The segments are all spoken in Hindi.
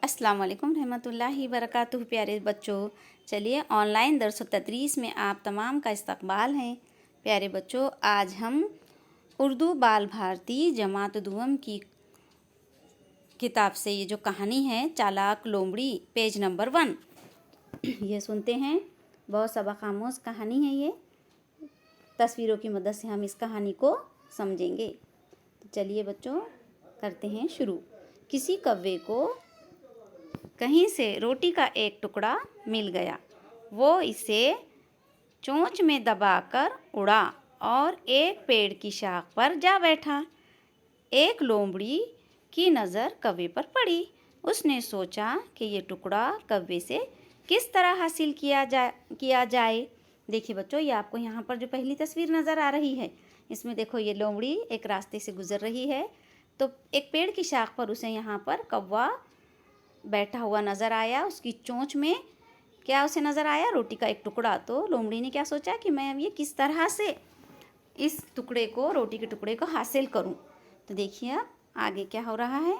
अस्सलाम वालेकुम रहमतुल्लाहि बरकातुहू। प्यारे बच्चों, चलिए ऑनलाइन दरस तदरीस में आप तमाम का इस्तकबाल है। प्यारे बच्चों, आज हम उर्दू बाल भारती जमात दुआम की किताब से ये जो कहानी है चालाक लोमड़ी, पेज नंबर 1 ये सुनते हैं। बहुत सबक आमोज कहानी है ये। तस्वीरों की मदद से हम इस कहानी को समझेंगे। तो चलिए बच्चों, करते हैं शुरू। किसी कौवे को कहीं से रोटी का एक टुकड़ा मिल गया। वो इसे चोंच में दबाकर उड़ा और एक पेड़ की शाख पर जा बैठा। एक लोमड़ी की नज़र कौवे पर पड़ी। उसने सोचा कि ये टुकड़ा कौवे से किस तरह हासिल किया जाए। देखिए बच्चों, ये आपको यहाँ पर जो पहली तस्वीर नज़र आ रही है, इसमें देखो ये लोमड़ी एक रास्ते से गुजर रही है। तो एक पेड़ की शाख पर उसे यहाँ पर कौवा बैठा हुआ नज़र आया। उसकी चोंच में क्या उसे नज़र आया? रोटी का एक टुकड़ा। तो लोमड़ी ने क्या सोचा कि मैं अब ये किस तरह से इस टुकड़े को, रोटी के टुकड़े को हासिल करूं। तो देखिए अब आगे क्या हो रहा है।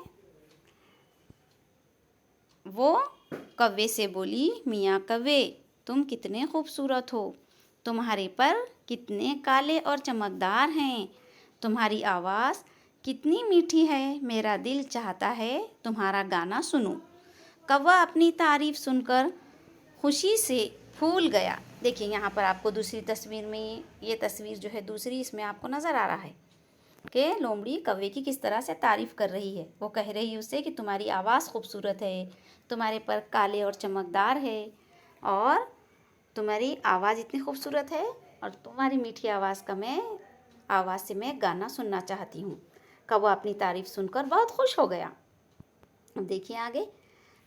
वो कौवे से बोली, मियाँ कौवे, तुम कितने खूबसूरत हो। तुम्हारे पर कितने काले और चमकदार हैं। तुम्हारी आवाज़ कितनी मीठी है। मेरा दिल चाहता है तुम्हारा गाना सुनूं। कौवा अपनी तारीफ सुनकर खुशी से फूल गया। देखिए यहाँ पर आपको दूसरी तस्वीर में, ये तस्वीर जो है दूसरी, इसमें आपको नज़र आ रहा है कि लोमड़ी कौवे की किस तरह से तारीफ़ कर रही है। वो कह रही है उससे कि तुम्हारी आवाज़ खूबसूरत है, तुम्हारे पर काले और चमकदार है, और तुम्हारी आवाज़ इतनी खूबसूरत है, और तुम्हारी मीठी आवाज़ से मैं गाना सुनना चाहती हूँ। कौवा अपनी तारीफ़ सुनकर बहुत खुश हो गया। अब देखिए आगे।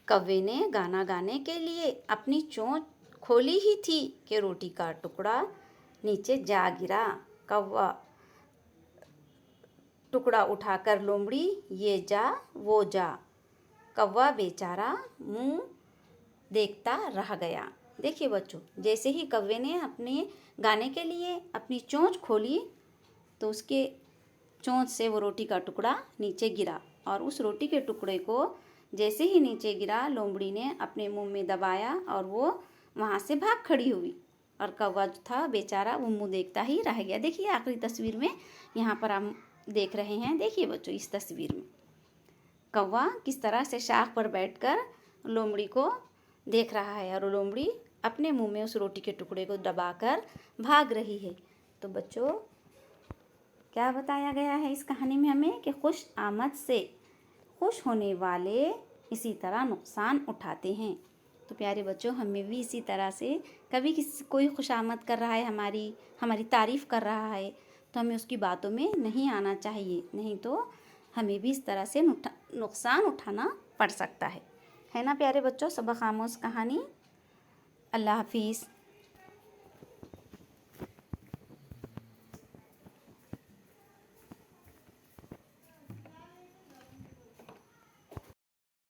कौवे ने गाना गाने के लिए अपनी चोंच खोली ही थी कि रोटी का टुकड़ा नीचे जा गिरा। कौवा टुकड़ा उठाकर लोमड़ी ये जा वो जा। कौवा बेचारा मुंह देखता रह गया। देखिए बच्चों, जैसे ही कौवे ने अपने गाने के लिए अपनी चोंच खोली तो उसके चोंच से वो रोटी का टुकड़ा नीचे गिरा, और उस रोटी के टुकड़े को जैसे ही नीचे गिरा, लोमड़ी ने अपने मुंह में दबाया और वो वहाँ से भाग खड़ी हुई। और कौवा जो था बेचारा, वो मुंह देखता ही रह गया। देखिए आखिरी तस्वीर में यहाँ पर हम देख रहे हैं। देखिए बच्चों, इस तस्वीर में कौवा किस तरह से शाख पर बैठकर लोमड़ी को देख रहा है, और लोमड़ी अपने मुंह में उस रोटी के टुकड़े को दबाकर भाग रही है। तो बच्चों, क्या बताया गया है इस कहानी में हमें कि खुश आमद से खुश होने वाले इसी तरह नुकसान उठाते हैं। तो प्यारे बच्चों, हमें भी इसी तरह से कभी कोई खुशामद कर रहा है, हमारी तारीफ़ कर रहा है, तो हमें उसकी बातों में नहीं आना चाहिए, नहीं तो हमें भी इस तरह से नुकसान उठाना पड़ सकता है ना प्यारे बच्चों। सबक आमोज़ कहानी। अल्लाह हाफिज़।